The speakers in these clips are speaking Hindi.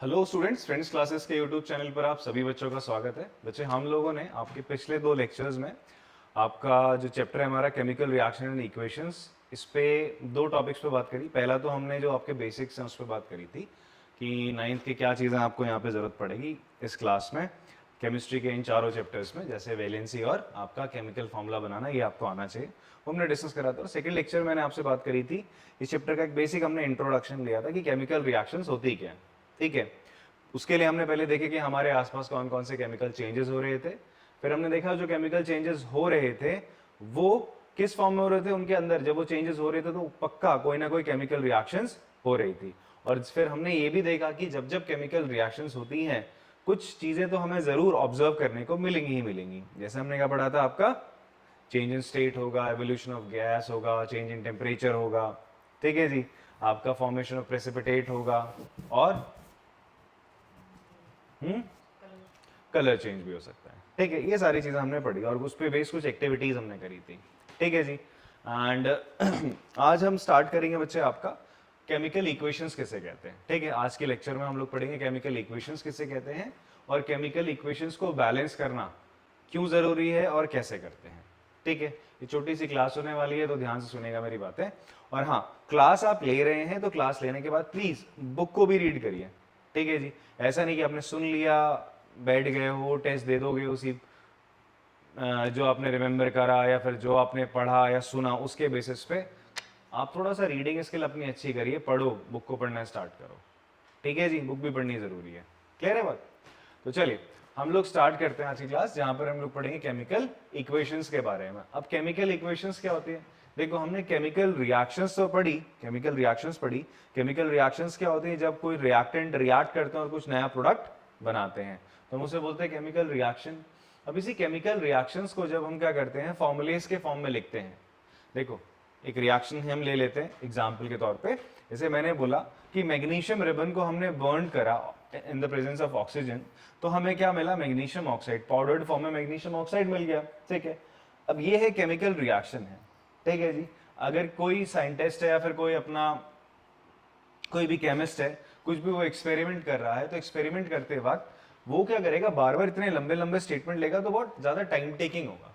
हेलो स्टूडेंट्स, फ्रेंड्स क्लासेस के यूट्यूब चैनल पर आप सभी बच्चों का स्वागत है। बच्चे, हम लोगों ने आपके पिछले दो लेक्चर्स में आपका जो चैप्टर है हमारा केमिकल रिएक्शन एंड इक्वेशंस, इस पे दो टॉपिक्स पे बात करी। पहला तो हमने जो आपके बेसिक्स हैं उस पर बात करी थी कि नाइन्थ की क्या चीज़ें आपको यहाँ पे ज़रूरत पड़ेगी इस क्लास में केमिस्ट्री के इन चारों चैप्टर्स में, जैसे वैलेंसी और आपका केमिकल फॉर्मूला बनाना, ये आपको आना चाहिए, वो हमने डिस्कस करा था। और सेकंड लेक्चर मैंने आपसे बात करी थी, इस चैप्टर का एक बेसिक हमने इंट्रोडक्शन लिया था कि केमिकल रिएक्शंस होती क्या है। ठीक है, उसके लिए हमने पहले देखे कि हमारे आसपास कौन कौन से केमिकल चेंजेस हो रहे थे। फिर हमने देखा जो केमिकल चेंजेस हो रहे थे वो किस फॉर्म में हो रहे थे, उनके अंदर जब वो चेंजेस हो रहे थे तो पक्का कोई ना कोई केमिकल रिएक्शंस हो रही थी। और फिर हमने ये भी देखा कि जब जब केमिकल रिएक्शंस होती हैं कुछ चीजें तो हमें जरूर ऑब्जर्व करने को मिलेंगी ही मिलेंगी। जैसे हमने क्या पढ़ा था, आपका चेंज इन स्टेट होगा, एवोल्यूशन ऑफ गैस होगा, चेंज इन टेम्परेचर होगा, ठीक है जी, आपका फॉर्मेशन ऑफ प्रेसिपिटेट होगा और कलर चेंज भी हो सकता है। ठीक है, ये सारी चीजें हमने पढ़ी और उस पर बेस कुछ एक्टिविटीज हमने करी थी। ठीक है जी, एंड आज हम स्टार्ट करेंगे बच्चे आपका केमिकल इक्वेशंस किसे कहते हैं। ठीक है, आज के लेक्चर में हम लोग पढ़ेंगे केमिकल इक्वेशंस किसे कहते हैं और केमिकल इक्वेशंस को बैलेंस करना क्यों जरूरी है और कैसे करते हैं। ठीक है, ये छोटी सी क्लास होने वाली है तो ध्यान से सुनेगा मेरी बातें। और हाँ, क्लास आप ले रहे हैं तो क्लास लेने के बाद प्लीज बुक को भी रीड करिए। ठीक है जी, ऐसा नहीं कि आपने सुन लिया बैठ गए हो टेस्ट दे दोगे उसी जो आपने रिमेम्बर करा या फिर जो आपने पढ़ा या सुना उसके बेसिस पे। आप थोड़ा सा रीडिंग स्किल अपनी अच्छी करिए, पढ़ो, बुक को पढ़ना स्टार्ट करो। ठीक है जी, बुक भी पढ़नी जरूरी है। क्लियर है बात? तो चलिए हम लोग स्टार्ट करते हैं आज की क्लास, जहां पर हम लोग पढ़ेंगे केमिकल इक्वेशंस के बारे में। अब केमिकल इक्वेशंस क्या होती है? देखो, हमने केमिकल रिएक्शंस तो पढ़ी, केमिकल रिएक्शंस पढ़ी। केमिकल रिएक्शंस क्या होती है? जब कोई रिएक्टेंट रिएक्ट करते हैं और कुछ नया प्रोडक्ट बनाते हैं तो हम उसे बोलते हैं केमिकल रिएक्शन। अब इसी केमिकल रिएक्शंस को जब हम क्या करते हैं, फॉर्मूलेस के फॉर्म में लिखते हैं। देखो, एक रिएक्शन हम ले लेते हैं एग्जाम्पल के तौर पे। जैसे मैंने बोला कि मैग्नीशियम रिबन को हमने बर्न करा in the presence of oxygen, तो हमें क्या मिला? मैग्नीशियम ऑक्साइड, पाउडर्ड फॉर्म में मैग्नीशियम ऑक्साइड मिल गया। ठीक है, अब ये है केमिकल रिएक्शन है। ठीक है जी, अगर कोई साइंटिस्ट है या फिर कोई अपना कोई भी केमिस्ट है, कुछ भी वो एक्सपेरिमेंट कर रहा है, तो एक्सपेरिमेंट करते वक्त वो क्या करेगा, बार बार इतने लंबे लंबे स्टेटमेंट लेगा तो बहुत ज्यादा टाइम टेकिंग होगा।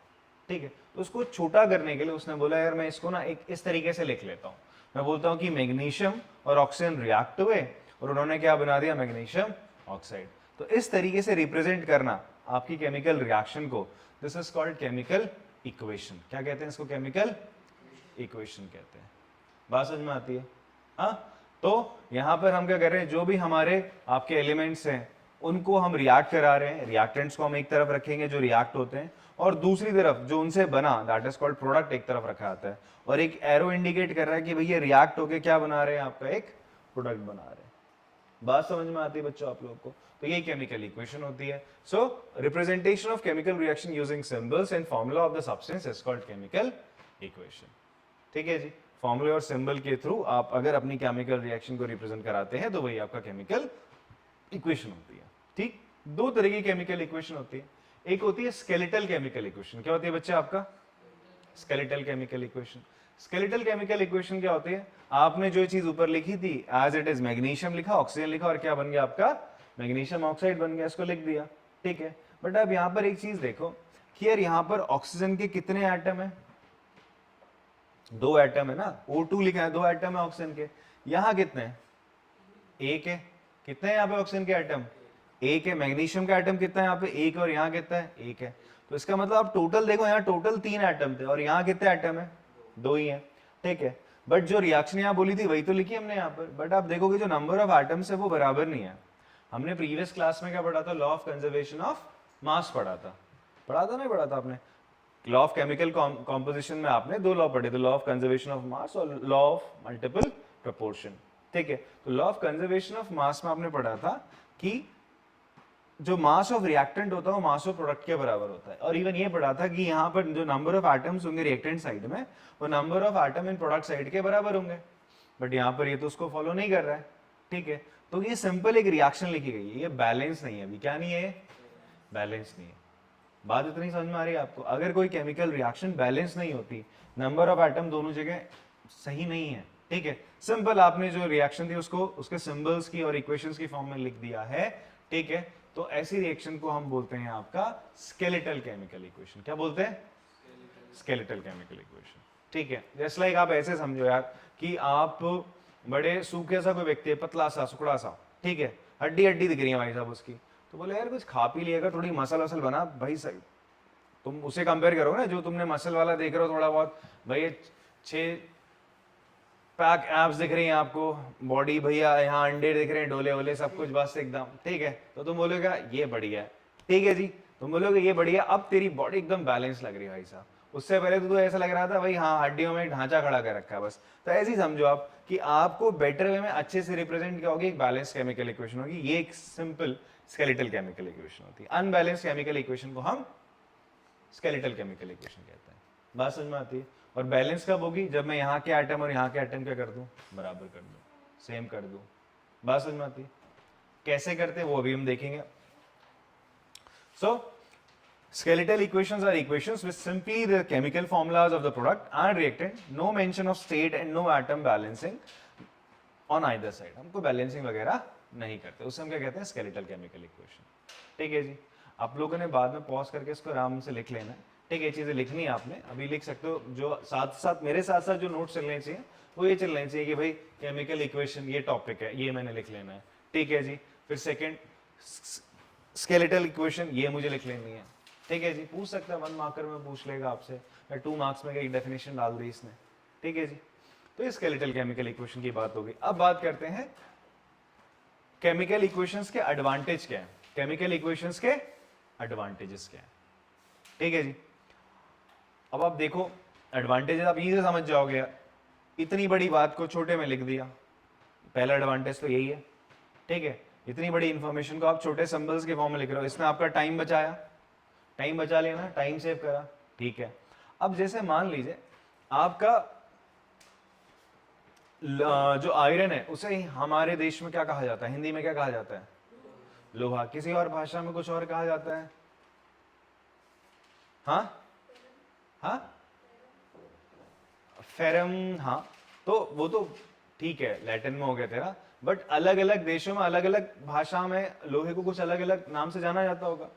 ठीक है, तो उसको छोटा करने के लिए उसने बोला यार मैं इसको ना एक इस तरीके से लिख लेता हूँ। मैं बोलता हूँ कि मैग्नीशियम और ऑक्सीजन रिएक्ट हुए और उन्होंने क्या बना दिया? Magnesium oxide. तो इस तरीके से रिप्रेजेंट करना आपकी केमिकल रिएक्शन को, this is called chemical equation. क्या कहते हैं इसको? केमिकल इक्वेशन कहते हैं। बात समझ में आती है? हाँ, तो यहां पर हम क्या कर रहे हैं, जो भी हमारे आपके एलिमेंट्स हैं उनको हम रिएक्ट करा रहे हैं। रिएक्टेंट्स को हम एक तरफ रखेंगे जो रिएक्ट होते हैं, और दूसरी तरफ जो उनसे बना, दैट इज कॉल्ड प्रोडक्ट, एक तरफ रखा जाता है। और एक एरो इंडिकेट कर रहा है कि भैया रिएक्ट होके क्या बना रहे हैं? आपका एक प्रोडक्ट बना रहे हैं। बात समझ में आती है बच्चों आप लोगों को? तो ये केमिकल इक्वेशन होती है। So representation of chemical reaction using symbols and formula of the substance is called chemical equation. ठीक है जी, फॉर्मूले और सिंबल के थ्रू आप अगर अपनी केमिकल रिएक्शन को रिप्रेजेंट कराते हैं तो वही आपका केमिकल इक्वेशन होती है। ठीक, दो तरह की केमिकल इक्वेशन होती है। एक होती है स्केलेटल केमिकल इक्वेशन। क्या होती है बच्चे आपका? Skeletal chemical equation. Skeletal chemical equation क्या होती है? आपने जो चीज ऊपर लिखी थी एज इट इज, मैग्नीशियम लिखा, ऑक्सीजन लिखा, और क्या बन गया आपका? मैग्नीशियम ऑक्साइड बन गया, इसको लिख दिया। ठीक है, बट अब यहां पर एक चीज देखो कि यार यहां पर ऑक्सीजन के कितने एटम है? दो एटम है ना, O2 लिखा है, दो एटम है ऑक्सीजन के। यहां कितने हैं? एक है। कितने हैं यहाँ पे ऑक्सीजन के एटम? एक है। मैग्नीशियम का एटम कितना है यहाँ पे? एक। और यहाँ कितना है? एक है। तो इसका मतलब आप टोटल देखो, यहाँ टोटल 3 एटम थे और यहाँ कितने एटम है? 2 ही है। ठीक है, बट जो रिएक्शन यहाँ बोली थी वही तो लिखी हमने यहाँ पर, बट आप देखोगे जो नंबर ऑफ एटम्स है वो बराबर नहीं है। हमने प्रीवियस क्लास में क्या पढ़ा था? Law of conservation of mass पढ़ा था। पढ़ा था नहीं पढ़ा था आपने? लॉ ऑफ केमिकल कॉम्पोजिशन में आपने दो लॉ पढ़े थे, law of conservation of mass और लॉ ऑफ मल्टीपल प्रोपोर्शन। ठीक है, तो law of conservation of mass में आपने पढ़ा था कि जो मास ऑफ रिएक्टेंट होता है वो मास ऑफ प्रोडक्ट के बराबर होता है। और इवन ये पढ़ा था कि यहाँ पर जो नंबर ऑफ एटम्स होंगे रिएक्टेंट साइड में, वो number of atom in product side के बराबर होंगे। बट यहाँ पर ये तो उसको फॉलो नहीं कर रहा है। ठीक है, तो ये सिंपल एक रिएक्शन लिखी गई है, ये बैलेंस नहीं है। अभी क्या नहीं है? बैलेंस नहीं है। बात इतनी समझ में आ रही है आपको? अगर कोई केमिकल रिएक्शन बैलेंस नहीं होती, नंबर ऑफ एटम दोनों जगह सही नहीं है, ठीक है, सिंपल आपने जो रिएक्शन थी उसको उसके सिंबल्स की और इक्वेशंस की फॉर्म में लिख दिया है, ठीक है। तो ऐसी रिएक्शन को हम बोलते हैं आपका स्केलेटल केमिकल इक्वेशन। क्या बोलते हैं? स्केलेटल केमिकल इक्वेशन, ठीक है। जस्ट लाइक आप ऐसे समझो यार कि आप बड़े सूखे सा कोई व्यक्ति है, पतला सा सुकड़ा सा, ठीक है, हड्डी हड्डी दिख रही है भाई साहब उसकी, तो बोले यार कुछ खा पी लिएगा, थोड़ी मसल वसल बना भाई सही, तुम उसे कंपेयर करो ना जो तुमने मसल वाला देख रहे हो थोड़ा बहुत, भाई 6 पैक एब्स दिख रही हैं आपको, बॉडी भैया यहाँ अंडे दिख रहे हैं डोले वोले सब कुछ बस एकदम, ठीक है, तो तुम बोलोगे ये बढ़िया है, ठीक है जी, तुम बोलोगे ये बढ़िया, अब तेरी बॉडी एकदम बैलेंस लग रही है भाई साहब। उससे पहले तो ऐसा लग रहा था भाई हाँ हड्डियों में ढांचा खड़ा कर रखा है बस। तो ऐसे ही समझो आप कि आपको बेटर वे में अच्छे से रिप्रेजेंट क्या होगी, एक बैलेंस केमिकल इक्वेशन होगी। ये एक सिंपल स्केलेटल केमिकल इक्वेशन होती है। अनबैलेंस केमिकल इक्वेशन को हम स्केलेटल केमिकल इक्वेशन कहते हैं। बात समझ में आती है? और बैलेंस कब होगी? जब मैं यहाँ के एटम और यहाँ के एटम क्या कर दूं, बराबर कर दूं, सेम कर दूं। बात समझ में आती है? कैसे करते हैं वो अभी हम देखेंगे। सो skeletal equations are equations with simply the chemical formulas of the product and reactant, no mention of state and no atom balancing on either side। हमको बैलेंसिंग वगैरह नहीं करते, उससे हम क्या कहते हैं, स्केलेटल केमिकल इक्वेशन। ठीक है जी, आप लोगों ने बाद में पॉज करके इसको आराम से लिख लेना है, ठीक है। ये चीजें लिखनी है आपने, अभी लिख सकते हो। जो साथ साथ मेरे साथ साथ जो नोट्स चलने चाहिए वो ये चलने चाहिए कि भाई केमिकल इक्वेशन ये टॉपिक है, ये मैंने लिख लेना है, ठीक है जी। फिर सेकेंड स्केलेटल इक्वेशन ये मुझे लिख लेनी है, ठीक है जी। पूछ सकता है 1 मार्कर में पूछ लेगा आपसे, या 2 मार्क्स में एक डेफिनेशन डाल दी इसने, ठीक है जी। तो ये स्केलेटल केमिकल इक्वेशन की बात होगी। अब बात करते हैं केमिकल इक्वेशंस के एडवांटेज क्या है, केमिकल इक्वेशंस के एडवांटेजेस क्या है, ठीक है जी। अब आप देखो एडवांटेजेस आप यहीं से समझ जाओगे, इतनी बड़ी बात को छोटे में लिख दिया, पहला एडवांटेज तो यही है, ठीक है। इतनी बड़ी इंफॉर्मेशन को आप छोटे सिंबल्स के फॉर्म में लिख रहे हो, इसने आपका टाइम बचाया, टाइम बचा लिया ना, टाइम सेव करा, ठीक है। अब जैसे मान लीजिए आपका जो आयरन है उसे हमारे देश में क्या कहा जाता है, हिंदी में क्या कहा जाता है, लोहा। किसी और भाषा में कुछ और कहा जाता है, हाँ हाँ फेरम, हाँ। तो वो तो ठीक है, लैटिन में हो गया तेरा, बट अलग अलग देशों में अलग अलग भाषा में लोहे को कुछ अलग अलग नाम से जाना जाता होगा,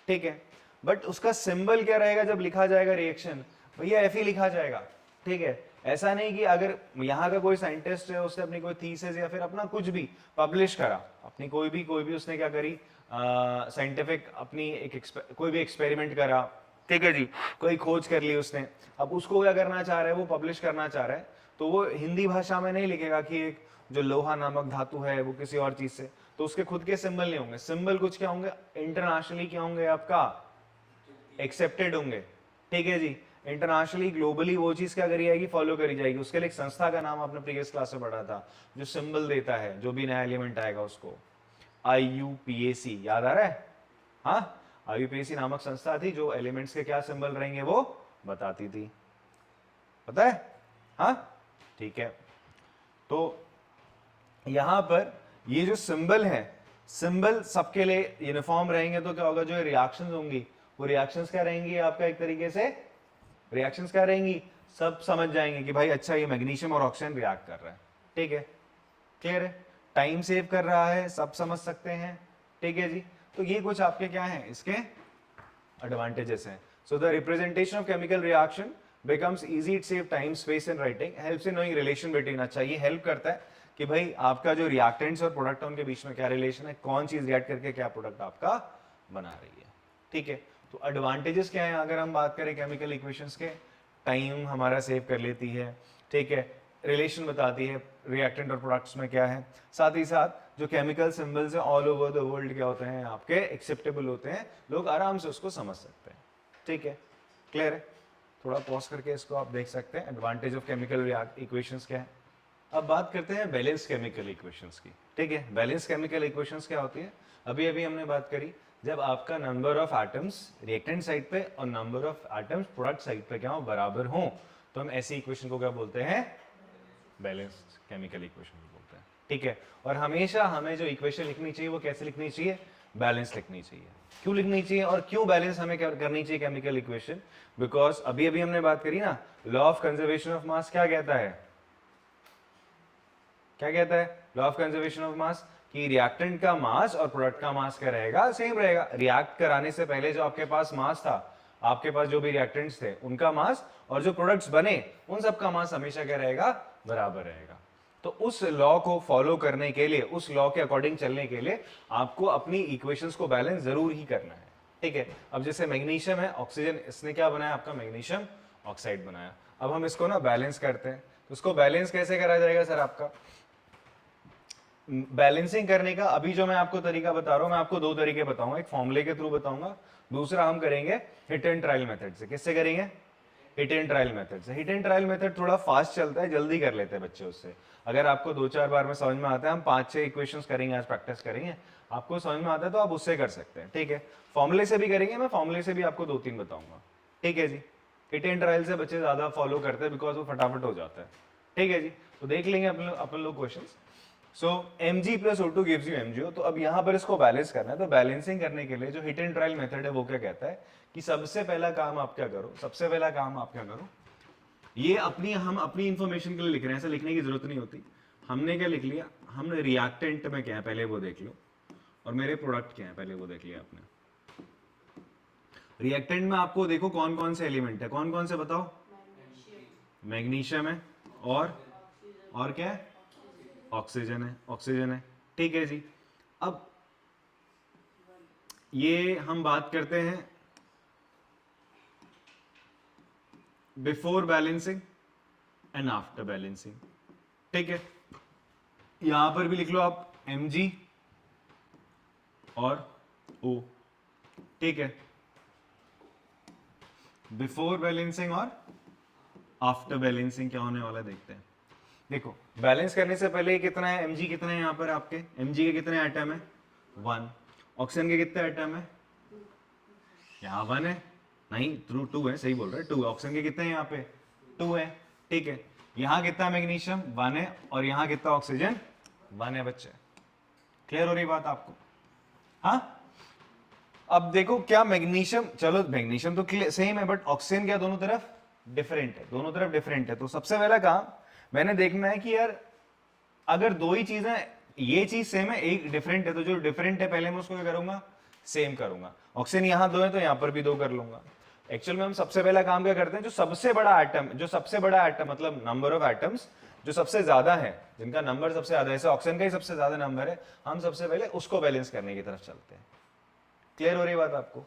ठीक है। बट उसका सिंबल क्या रहेगा जब लिखा जाएगा रिएक्शन, भैया एफ ही लिखा जाएगा, ठीक है। ऐसा नहीं कि अगर यहाँ का कोई साइंटिस्ट है उसने अपनी कोई थीसिस या फिर अपना कुछ भी पब्लिश करा, अपनी कोई भी उसने क्या करी साइंटिफिक अपनी कोई भी एक्सपेरिमेंट करा, ठीक है जी, कोई खोज कर ली उसने, अब उसको क्या करना चाह रहा है, वो पब्लिश करना चाह रहा है, तो वो हिंदी भाषा में नहीं लिखेगा कि एक जो लोहा नामक धातु है वो किसी और चीज से, तो उसके खुद के सिंबल नहीं होंगे। सिंबल कुछ क्या होंगे, इंटरनेशनली क्या होंगे, आपका एक्सेप्टेड होंगे, ठीक है जी। इंटरनेशनली ग्लोबली वो चीज क्या करी जाएगी, फॉलो करी जाएगी। उसके लिए एक संस्था का नाम आपने प्रीवियस क्लास में पढ़ा था, जो सिंबल देता है, जो भी नया एलिमेंट आएगा उसको, IUPAC, याद आ रहा है? हाँ, IUPAC नामक संस्था थी जो एलिमेंट्स के क्या सिंबल रहेंगे वो बताती थी, पता है? हाँ, ठीक है। तो यहां पर ये जो सिंबल है, सिंबल सबके लिए यूनिफॉर्म रहेंगे, तो क्या होगा, जो रिएक्शंस होंगी वो रिएक्शंस क्या रहेंगी आपका, एक तरीके से रिएक्शंस क्या रहेंगी, सब समझ जाएंगे कि भाई अच्छा ये मैग्नीशियम और ऑक्सीजन रिएक्ट कर रहा है, ठीक है, क्लियर है। टाइम सेव कर रहा है, सब समझ सकते हैं, ठीक है जी। तो ये कुछ आपके क्या हैं, इसके एडवांटेजेस हैं। So the representation of chemical reaction becomes easy, it save time, space and writing, helps in knowing relation between। अच्छा, ये हेल्प करता है कि भाई आपका जो रिएक्टेंट्स और प्रोडक्ट है उनके बीच में क्या रिलेशन है, कौन चीज रिएक्ट करके क्या प्रोडक्ट आपका बना रही है, ठीक है। तो एडवांटेजेस क्या है अगर हम बात करें केमिकल इक्वेशंस के, टाइम हमारा सेव कर लेती है, ठीक है, रिलेशन बताती है रिएक्टेंट और प्रोडक्ट्स में क्या है, साथ ही साथ जो केमिकल सिंबल्स है ऑल ओवर द वर्ल्ड क्या होते हैं आपके, एक्सेप्टेबल होते हैं, लोग आराम से उसको समझ सकते हैं, ठीक है, क्लियर है। थोड़ा पॉज करके इसको आप देख सकते हैं, एडवांटेज ऑफ केमिकल इक्वेशंस क्या है। अब बात करते हैं बैलेंस केमिकल इक्वेशंस की, ठीक है। बैलेंस केमिकल इक्वेशंस क्या होती है, अभी अभी हमने बात करी, जब आपका number of atoms reactant side पे और number of atoms product side पे क्या हो, बराबर हो, तो हम ऐसी इक्वेशन को क्या बोलते हैं, बैलेंस केमिकल इक्वेशन को बोलते हैं, ठीक है। और हमेशा हमें जो इक्वेशन लिखनी चाहिए वो कैसे लिखनी चाहिए, बैलेंस लिखनी चाहिए। क्यों लिखनी चाहिए और क्यों बैलेंस हमें करनी चाहिए केमिकल इक्वेशन, बिकॉज अभी अभी हमने बात करी ना, law of conservation of mass क्या कहता है, क्या कहता है law of conservation of mass, कि रिएक्टेंट का मास और प्रोडक्ट का मास क्या रहेगा, सेम रहेगा। रिएक्ट कराने से पहले जो आपके पास मास था, आपके पास जो भी रिएक्टेंट्स थे उनका मास, और जो प्रोडक्ट्स बने उन सब का मास हमेशा क्या रहेगा, बराबर रहेगा। तो उस लॉ को फॉलो करने के लिए, उस लॉ के अकॉर्डिंग चलने के लिए आपको अपनी इक्वेशंस को बैलेंस जरूर ही करना है, ठीक है। अब जैसे मैग्नीशियम है, ऑक्सीजन, इसने क्या बनाया आपका, मैग्नीशियम ऑक्साइड बनाया। अब हम इसको ना बैलेंस करते हैं, तो उसको बैलेंस कैसे करा जाएगा सर आपका, बैलेंसिंग करने का अभी जो मैं आपको तरीका बता रहा हूं, मैं आपको दो तरीके बताऊंगा, एक फॉर्मूले के थ्रू बताऊंगा, दूसरा हम करेंगे हिट एंड ट्रायल मेथड से। किससे करेंगे, हिट एंड ट्रायल मेथड से। हिट एंड ट्रायल मेथड थोड़ा फास्ट चलता है, जल्दी कर लेते हैं बच्चे उससे। अगर आपको 2-4 बार में समझ में आता है, हम 5-6 इक्वेशंस करेंगे, आज प्रैक्टिस करेंगे, आपको समझ में आता है तो आप उससे कर सकते हैं, ठीक है। फॉर्मूले से भी करेंगे, मैं फॉर्मूले से भी आपको 2-3 बताऊंगा, ठीक है जी। हिट एंड ट्रायल से बच्चे ज्यादा फॉलो करते हैं बिकॉज वो फटाफट हो जाता है, ठीक है जी। तो देख लेंगे अपन लोग questions. So mg plus O2 gives you MgO। तो अब यहां पर इसको बैलेंस करना है, तो बैलेंसिंग करने के लिए जो हिट एंड ट्रायल मेथड है वो क्या कहता है कि सबसे पहला काम आप क्या करो, सबसे पहला काम आप क्या करो, ये हम अपनी इंफॉर्मेशन के लिए लिख रहे हैं, ऐसा लिखने की जरूरत नहीं होती। हमने क्या लिख लिया, हमने रिएक्टेंट में क्या है पहले वो देख लो, और मेरे प्रोडक्ट क्या है पहले वो देख लिया आपने। रिएक्टेंट में आपको देखो कौन कौन से एलिमेंट है, कौन कौन से बताओ, मैग्नीशियम है, और क्या है, ऑक्सीजन है, ऑक्सीजन है, ठीक है जी। अब ये हम बात करते हैं before balancing and after balancing, ठीक है। यहां पर भी लिख लो आप Mg और O, ठीक है, बिफोर बैलेंसिंग और आफ्टर बैलेंसिंग क्या होने वाला देखते हैं। देखो बैलेंस करने से पहले कितना है, Mg कितना है यहाँ पर आपके, Mg के कितने आइटम है, 1। ऑक्सीजन के कितने आइटम है, यहाँ 1 है, नहीं 2 है, सही बोल रहे हैं 2। ऑक्सीजन के कितने हैं यहाँ पे, 2 है, ठीक है। यहाँ कितना मैग्नीशियम 1 है, और यहाँ कितना ऑक्सीजन 1 है बच्चे। क्लियर हो रही बात आपको, हाँ। अब देखो क्या मैग्नीशियम, चलो मैग्नीशियम तो सेम है, बट ऑक्सीजन क्या दोनों तरफ डिफरेंट है, दोनों तरफ डिफरेंट है। तो सबसे पहला काम मैंने देखना है कि यार अगर दो ही चीजें, ये चीज सेम है एक डिफरेंट है, तो जो डिफरेंट है पहले मैं उसको क्या करूंगा, सेम करूंगा। ऑक्सीजन यहाँ 2 है तो यहाँ पर भी 2 कर लूंगा। एक्चुअल में हम सबसे पहला काम क्या करते हैं, जो सबसे बड़ा एटम, मतलब नंबर ऑफ एटम्स जो सबसे ज्यादा है, जिनका नंबर सबसे ज्यादा है, जैसे ऑक्सीजन का ही सबसे ज्यादा नंबर है, हम सबसे पहले उसको बैलेंस करने की तरफ चलते हैं। क्लियर हो रही बात आपको।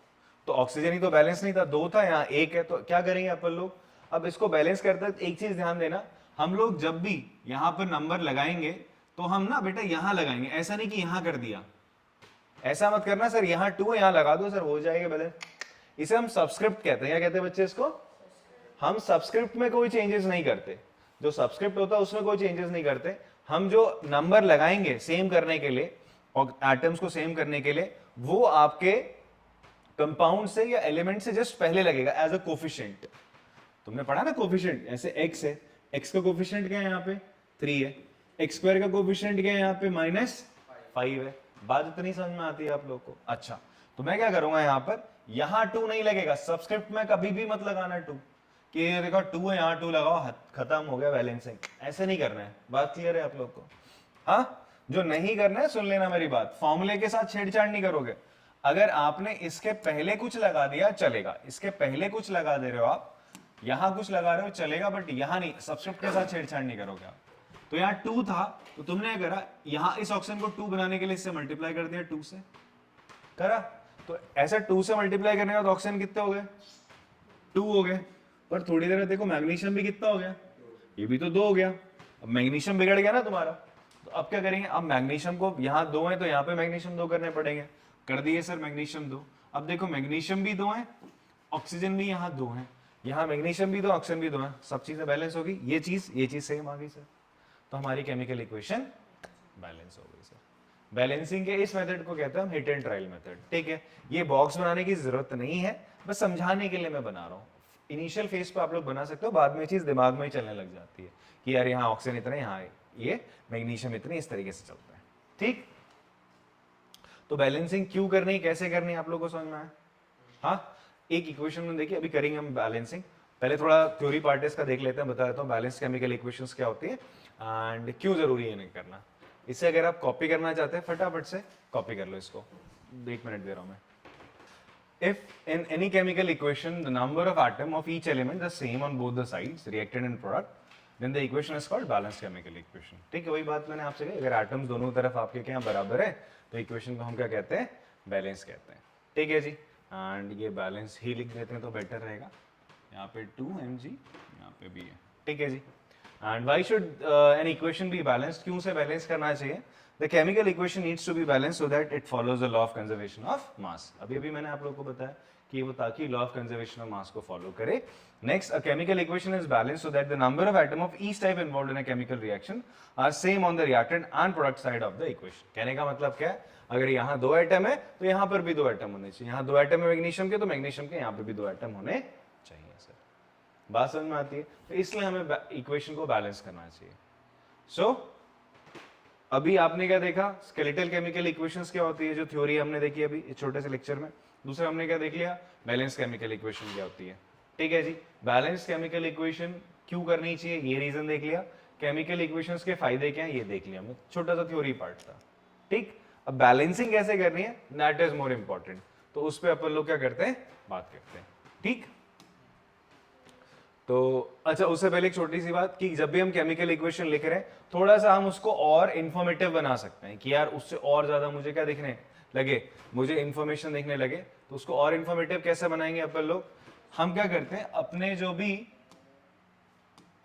तो ऑक्सीजन ही तो बैलेंस नहीं था, 2 था, यहाँ 1 है, तो क्या करेंगे अपन लोग, अब इसको बैलेंस करते हैं। एक चीज ध्यान देना, हम लोग जब भी यहां पर नंबर लगाएंगे तो हम ना बेटा यहां लगाएंगे, ऐसा नहीं कि यहां कर दिया, ऐसा मत करना सर यहां 2 है यहां लगा दो सर हो जाएगा बैलेंस। इसे हम सबस्क्रिप्ट कहते हैं, क्या कहते हैं बच्चे इसको, हम सबस्क्रिप्ट में कोई चेंजेस नहीं करते, जो सबस्क्रिप्ट होता है उसमें कोई चेंजेस नहीं करते। हम जो नंबर लगाएंगे सेम करने के लिए, और एटम्स को सेम करने के लिए, वो आपके कंपाउंड से या एलिमेंट से जस्ट पहले लगेगा एज अ कोफिशिएंट। तुमने पढ़ा ना कोफिशिएंट, ऐसे x है, x का कोफिशिएंट क्या है यहाँ पे 3 है, x स्क्वायर का कोफिशिएंट क्या है यहाँ पे -5 है। बात इतनी समझ में आती है आप लोग को, अच्छा। तो मैं क्या करूंगा यहाँ पर, यहाँ 2 नहीं लगेगा, सबस्क्रिप्ट में कभी भी मत लगाना 2, कि ये देखो 2 है यहाँ 2 लगाओ खत्म हो गया बैलेंसिंग, ऐसे नहीं करना है। बात क्लियर है आप लोग को, हाँ। जो नहीं करना है सुन लेना मेरी बात, फॉर्मूले के साथ छेड़छाड़ नहीं करोगे। अगर आपने इसके पहले कुछ लगा दिया चलेगा, इसके पहले कुछ लगा दे रहे हो आप, यहां कुछ लगा रहे हो चलेगा, बट यहां नहीं, सबस्क्रिप्ट के साथ छेड़छाड़ नहीं करोगे आप। तो यहाँ 2 था तो तुमने क्या करा, यहां इस ऑक्सीजन को 2 बनाने के लिए इससे मल्टीप्लाई कर दिया 2 से, करा। तो ऐसा 2 से मल्टीप्लाई करने का तो ऑक्सीजन कितने हो गए, 2 हो गए। पर थोड़ी देर देखो मैग्नीशियम भी कितना हो गया, ये भी तो 2 हो गया। अब मैग्नीशियम बिगड़ गया ना तुम्हारा, तो अब क्या करेंगे, अब मैग्नीशियम को यहाँ 2 है तो यहाँ पे मैग्नीशियम 2 करने पड़ेंगे, कर दिए सर मैग्नीशियम 2। अब देखो मैग्नीशियम भी 2 है, ऑक्सीजन भी यहाँ 2 है, यहाँ मैग्नीशियम भी 2 ऑक्सीजन भी 2 है, सब चीजें बैलेंस होगी, ये चीज सेम आ गई सर। तो हमारी केमिकल इक्वेशन बैलेंस हो गई सर। बैलेंसिंग के इस मेथड को कहते हैं हम हिट एंड ट्रायल मेथड, ठीक है। ये बॉक्स बनाने की जरूरत नहीं है, बस समझाने के लिए मैं बना रहा हूँ। इनिशियल फेज पे आप लोग बना सकते हो, बाद में चीज दिमाग में ही चलने लग जाती है कि यार यहाँ ऑक्सीजन इतना, यहाँ ये मैग्नीशियम इतने, इस तरीके से चलता है, ठीक। तो बैलेंसिंग क्यों करनी, कैसे करनी, आप लोगों को समझ में आया, हाँ। एक इक्वेशन में देखिए, अभी करेंगे हम बैलेंसिंग। पहले थोड़ा थ्योरी पार्ट इसका देख लेते हैं, बता देता हूँ बैलेंस केमिकल इक्वेशंस क्या होती है एंड क्यों जरूरी है नहीं करना। इसे अगर आप कॉपी करना चाहते हैं फटाफट से कॉपी कर लो इसको, 1 मिनट दे रहा हूँ मैं। If in any chemical equation the number of atom of each element the same on both the sides, reactant and product, then the equation is called balanced chemical equation। ठीक है, वही बात मैंने आपसे कही, अगर एटम्स दोनों तरफ आपके क्या बराबर है तो इक्वेशन को हम क्या कहते हैं, बैलेंस कहते हैं। ठीक है जी, एंड ये बैलेंस ही लिख देते हैं तो बेटर रहेगा। यहाँ पे 2mg, यहाँ पे भी है। ठीक है जी, and why should an equation be balanced, क्यों से बैलेंस करना चाहिए? The chemical equation needs to be balanced so that it follows the law of conservation of mass। अभी मैंने आप लोगों को बताया कि वो ताकि law of conservation of mass को follow करे। Next, a chemical equation is balanced so that the number of atom of each type involved in a chemical reaction are same on the reactant and product side of the equation। कहने का मतलब क्या है, अगर यहाँ 2 एटम है तो यहाँ पर भी 2 एटम होने चाहिए, यहाँ 2 एटम है मैग्नीशियम के तो मैग्नीशियम के यहाँ पे भी 2 एटम होने चाहिए। सर बात समझ में आती है? तो इसलिए हमें इक्वेशन को बैलेंस करना चाहिए। सो अभी आपने क्या देखा, स्केलेटल केमिकल इक्वेशंस क्या होती है, जो थ्योरी हमने देखी अभी इस छोटे से लेक्चर में। दूसरा हमने क्या देख लिया, बैलेंस केमिकल इक्वेशन क्या होती है। ठीक है जी, बैलेंस केमिकल इक्वेशन क्यों करनी चाहिए ये रीजन देख लिया, केमिकल इक्वेशंस के फायदे क्या है ये देख लिया, छोटा सा थ्योरी पार्ट था। ठीक, अब बैलेंसिंग कैसे करनी है दैट इज मोर इंपॉर्टेंट, तो उस पर अपन लोग क्या करते हैं, बात करते हैं। ठीक, तो अच्छा उससे पहले एक छोटी सी बात कि जब भी हम केमिकल इक्वेशन लिख रहे हैं थोड़ा सा हम उसको और इंफॉर्मेटिव बना सकते हैं कि यार उससे और ज्यादा मुझे क्या दिखने लगे, मुझे इंफॉर्मेशन दिखने लगे, तो उसको और इंफॉर्मेटिव कैसे बनाएंगे अपन लोग, हम क्या करते हैं अपने जो भी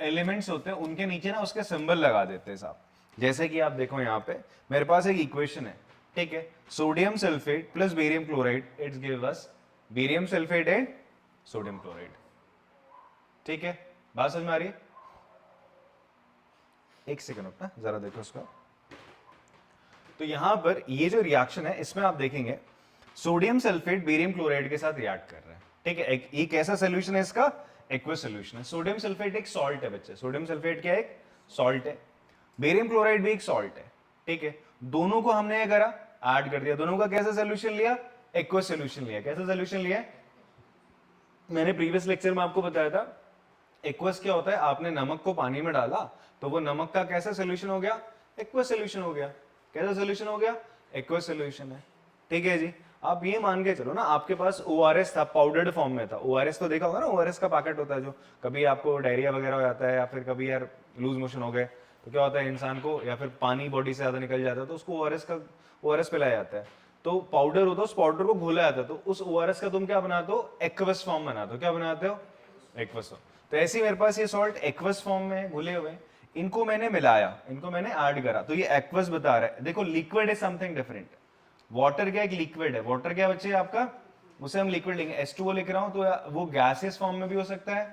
एलिमेंट्स होते हैं उनके नीचे ना उसके सिंबल लगा देते हैं साहब। जैसे कि आप देखो यहाँ पे मेरे पास एक इक्वेशन है, ठीक है, sodium sulphate plus barium chloride, it's give us barium sulphate and sodium chloride. ठीक है, बात समझ में आ रही है? एक सेकंड अपना जरा देखो उसका। तो यहां पर ये जो रिएक्शन है इसमें आप देखेंगे सोडियम सल्फेट बेरियम क्लोराइड के साथ रिएक्ट कर रहा है। ठीक है, एक कैसा सोल्यूशन है इसका, एक्वस सोल्यूशन है। सोडियम सल्फेट एक सॉल्ट है बच्चे, सोडियम सल्फेट क्या है, एक सॉल्ट है। बेरियम क्लोराइड भी एक सॉल्ट है। ठीक है, दोनों को हमने ये करा, ऐड कर दिया, दोनों का कैसा सोल्यूशन लिया, एक्वस सोल्यूशन लिया। कैसा सोल्यूशन लिया, मैंने प्रीवियस लेक्चर में आपको बताया था एक्वस क्या होता है, आपने नमक को पानी में डाला तो वो नमक का कैसा सोल्यूशन हो गया, एक्वस सोल्यूशन हो गया। कैसा सोल्यूशन हो गया, एक्वस सोल्यूशन है। ठीक है जी, आप ये मान के चलो ना आपके पास ORS था, पाउडर्ड फॉर्म में था। ORS तो देखा होगा ना, ORS का पैकेट होता है जो कभी आपको डायरिया वगैरह हो जाता है या फिर कभी यार लूज मोशन हो गए तो क्या होता है इंसान को, या फिर पानी बॉडी से ज्यादा निकल जाता है तो उसको ORS पिलाया जाता है। तो पाउडर होता है, उस पाउडर को घोला जाता है, तो उस ORS का तुम क्या बनाते हो, एक्वस फॉर्म बनाते हो। क्या बनाते हो, एक्वस फॉर्म। तो ऐसे ही मेरे पास ये सॉल्ट एक्वस फॉर्म में घुले हुए, इनको मैंने मिलाया, इनको मैंने ऐड करा, तो ये एक्वस बता रहा है। देखो liquid is something different, water क्या एक लिक्विड है, वाटर क्या बच्चे आपका, उसे हम लिक्विड लेंगे, H2O लिख रहा हूं तो वो गैसियस फॉर्म में भी हो सकता है,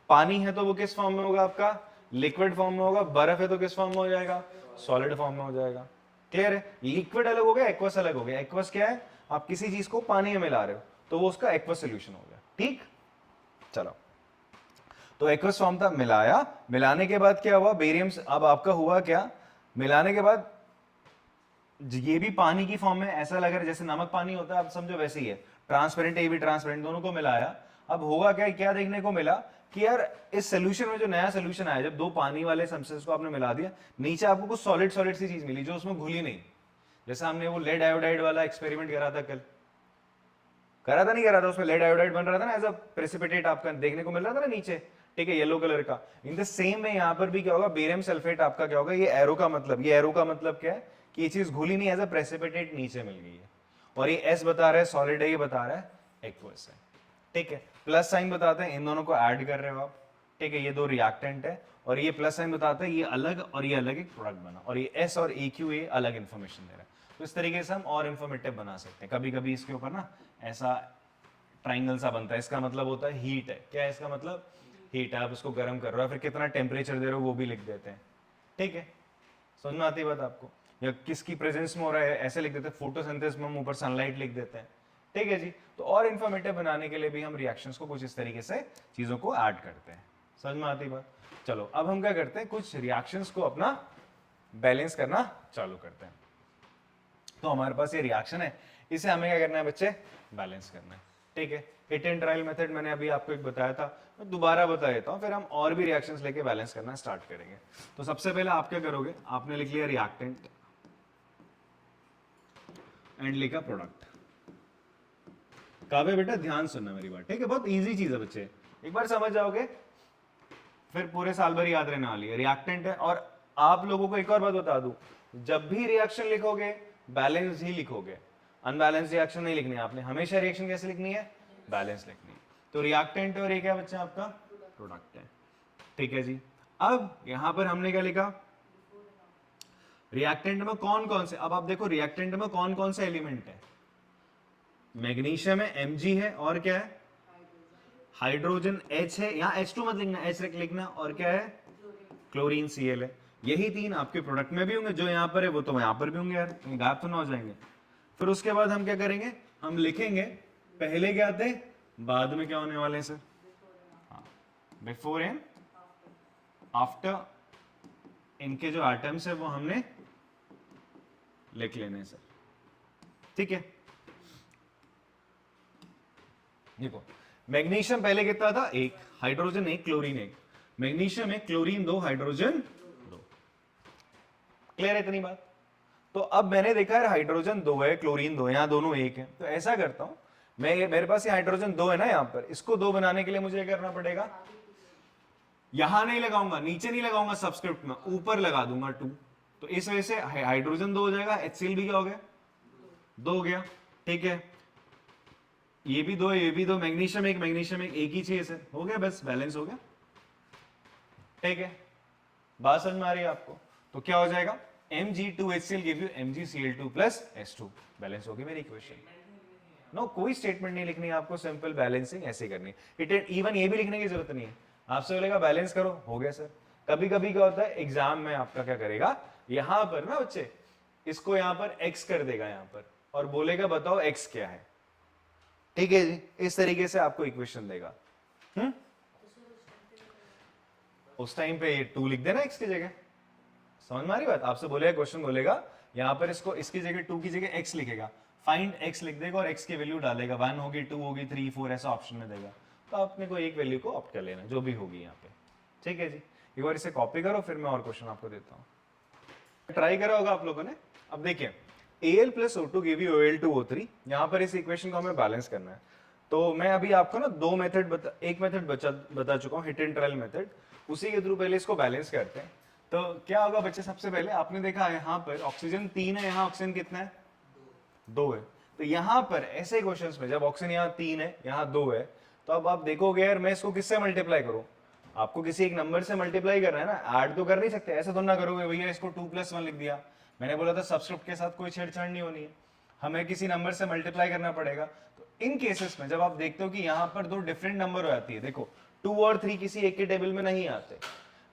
पानी है तो वो किस फॉर्म में होगा आपका, लिक्विड फॉर्म में होगा, बर्फ है तो किस फॉर्म में हो जाएगा, सॉलिड फॉर्म में हो जाएगा। क्लियर है, लिक्विड अलग हो गया, एक्वस अलग हो गया। एक्वस क्या है, आप किसी चीज को पानी में मिला रहे हो तो वो उसका एक्वस सोल्यूशन हो गया। ठीक, चलो तो एक्वस फॉर्म था, मिलाया, मिलाने के बाद क्या हुआ, बेरियम, अब आपका हुआ क्या, मिलाने के बाद ये भी पानी की फॉर्म में, ऐसा लग रहा है जैसे नमक पानी होता है, आप समझो वैसे ही है, ट्रांसपेरेंट, ये भी ट्रांसपेरेंट, दोनों को मिलाया। अब होगा क्या, क्या देखने को मिला कि यार इस सोल्यूशन में जो नया सोल्यूशन आया, जब दो पानी वाले सब्सटेंस को आपने मिला दिया, नीचे आपको कुछ सॉलिड सॉलिड सी चीज मिली जो उसमें घुली नहीं। जैसे हमने वो लेड आयोडाइड वाला एक्सपेरिमेंट करा था कल, करा था नहीं करा था, उसमें लेड आयोडाइड बन रहा था ना, एज अ प्रेसिपिटेट आपका देखने को मिल रहा था ना नीचे। ठीक है, येलो कलर का। इन द सेम वे यहाँ पर भी क्या होगा, बेरियम सल्फेट आपका क्या होगा, ये एरो का मतलब, ये एरो का मतलब क्या है कि ये चीज घुली नहीं, एज अ प्रेसिपिटेट नीचे मिल गई है। और ये एस बता रहा है सॉलिड है, ये बता रहा है एक्वस है। ठीक है, प्लस साइन बताते हैं, इन दोनों को ऐड कर रहे हो आप। ठीक है, ये दो रिएक्टेंट है और ये प्लस साइन बताते हैं ये अलग और ये अलग एक प्रोडक्ट बना, और ये एस और ए क्यू ये अलग इंफॉर्मेशन दे रहा है। तो इस तरीके से हम और इंफॉर्मेटिव बना सकते हैं। कभी कभी इसके ऊपर ना ऐसा ट्राइंगल सा बनता है, इसका मतलब होता है हीट है। क्या है इसका मतलब, हीट है, आप उसको गर्म कर रहे हो, फिर कितना टेम्परेचर दे रहे हो वो भी लिख देते हैं। ठीक है, समझ में आती है बात आपको, या किसकी प्रेजेंस में हो रहा है ऐसे लिख देते हैं, फोटोसिंथेसिस में हम ऊपर सनलाइट लिख देते हैं। ठीक है जी, तो और इंफॉर्मेटिव बनाने के लिए भी हम रिएक्शंस को कुछ इस तरीके से चीजों को ऐड करते हैं। समझ में आती बात। चलो अब हम क्या करते हैं, कुछ रिएक्शंस को अपना बैलेंस करना चालू करते हैं। तो हमारे पास ये रिएक्शन है, इसे हमें क्या करना है बच्चे, बैलेंस करना है। ठीक है, हिट एंड ट्रायल मेथड मैंने अभी आपको एक बताया था, मैं दोबारा बता देता हूँ, फिर हम और भी रिएक्शंस लेके बैलेंस करना स्टार्ट करेंगे। तो सबसे पहले आप क्या करोगे, आपने लिख लिया रिएक्टेंट एंड लिखा प्रोडक्ट। काव्य बेटा ध्यान सुनना मेरी बात, ठीक है, बहुत इजी चीज है बच्चे, एक बार समझ जाओगे फिर पूरे साल भर याद रहने वाली है। रिएक्टेंट है, और आप लोगों को एक और बात बता दूं, जब भी रिएक्शन लिखोगे बैलेंस ही लिखोगे, अनबैलेंस रिएक्शन नहीं लिखनी है आपने, हमेशा रिएक्शन कैसे लिखनी है, बैलेंस लिखनी है। तो रिएक्टेंट है और ये क्या बच्चा आपका प्रोडक्ट है, ठीक है जी। अब यहां पर हमने क्या लिखा, रिएक्टेंट में कौन कौन से, अब आप देखो रिएक्टेंट में कौन कौन से एलिमेंट है, मैग्नीशियम है, Mg है, और क्या है हाइड्रोजन H है, यहां H2 मत लिखना, H लिखना, और क्या है क्लोरीन Cl है। यही तीन आपके प्रोडक्ट में भी होंगे, जो यहां पर है वो तो यहां पर भी होंगे यार, गायब तो ना हो जाएंगे। फिर उसके बाद हम क्या करेंगे, हम लिखेंगे पहले क्या थे बाद में क्या होने वाले हैं सर, हाँ बिफोर एंड आफ्टर, इनके जो एटम्स है वो हमने लिख लेने सर, ठीक है। देखो मैग्नीशियम पहले कितना था, एक, हाइड्रोजन एक, क्लोरीन एक, मैग्नीशियम एक, क्लोरीन दो, हाइड्रोजन दो, क्लियर है इतनी बात। तो अब मैंने देखा है हाइड्रोजन दो है, क्लोरीन दो है, यहां दोनों एक है, तो ऐसा करता हूं मैं, ये मेरे पास ये हाइड्रोजन दो है ना यहां पर, इसको दो बनाने के लिए मुझे क्या करना पड़ेगा, यहां नहीं लगाऊंगा, नीचे नहीं लगाऊंगा सबस्क्रिप्ट में, ऊपर लगा दूंगा 2, तो इस वजह से हाइड्रोजन दो हो जाएगा, HCl भी क्या हो गया, दो हो गया, ठीक है। ये भी दो, ये भी दो, मैग्नीशियम एक ही चाहिए सर, हो गया, बस बैलेंस हो गया, ठीक है। बात समझ में आ रही है आपको, तो क्या हो जाएगा, Mg2HCl give you MgCl2 plus H2, balance होगी मेरी इक्वेशन। नो कोई स्टेटमेंट नहीं लिखनी है आपको, सिंपल बैलेंसिंग ऐसे करनी है, इवन ये भी लिखने की जरूरत नहीं है, आपसे बोलेगा बैलेंस करो, हो गया सर। कभी कभी क्या होता है एग्जाम में आपका क्या करेगा, यहां पर ना बच्चे इसको यहां पर x कर देगा यहां पर, और बोलेगा बताओ x क्या है, ठीक है जी, इस तरीके से आपको इक्वेशन देगा। उस टाइम पे ये 2 लिख देना x की जगह, समझ में आ रही बात, आपसे बोलेगा क्वेश्चन बोलेगा यहां पर इसको इसकी जगह 2 की जगह x लिखेगा, फाइंड x लिख देगा और x की वैल्यू डालेगा, 1 होगी 2 होगी 3 4 ऐसा ऑप्शन में देगा, तो आपने को एक वैल्यू को ऑप्ट कर लेना जो भी होगी यहाँ पे, ठीक है जी। एक बार इसे कॉपी करो, फिर मैं और क्वेश्चन आपको देता हूँ, ट्राई करा होगा आप लोगों ने। अब देखिए Al plus O2 give you Al2O3, यहाँ पर इस इक्वेशन को हमें बैलेंस करना है, तो मैं अभी आपको ना दो मेथड एक मेथड बता चुका हूँ, हिट एंड ट्रायल मेथड, उसी के थ्रू पहले इसको बैलेंस करते हैं। तो क्या होगा बच्चे, सबसे पहले आपने देखा यहाँ पर ऑक्सीजन 3 है, यहाँ ऑक्सीजन कितना है 2 है, तो यहाँ पर ऐसे क्वेश्चंस में जब ऑक्सीजन यहाँ 3 है यहाँ 2 है, तो अब आप देखोगे यार मैं इसको किससे मल्टीप्लाई करूँ, आपको किसी एक नंबर से मल्टीप्लाई करना है ना, ऐड तो कर नहीं सकते, ऐसे तो ना करोगे भैया इसको 2+1 लिख दिया, मैंने बोला था सबस्क्रिप्ट के साथ कोई छेड़छाड़ नहीं होनी है, हमें किसी नंबर से मल्टीप्लाई करना पड़ेगा। तो इन केसेस में जब आप देखते हो कि यहाँ पर दो डिफरेंट नंबर हो जाती है, देखो 2 और 3 किसी एक के टेबल में नहीं आते,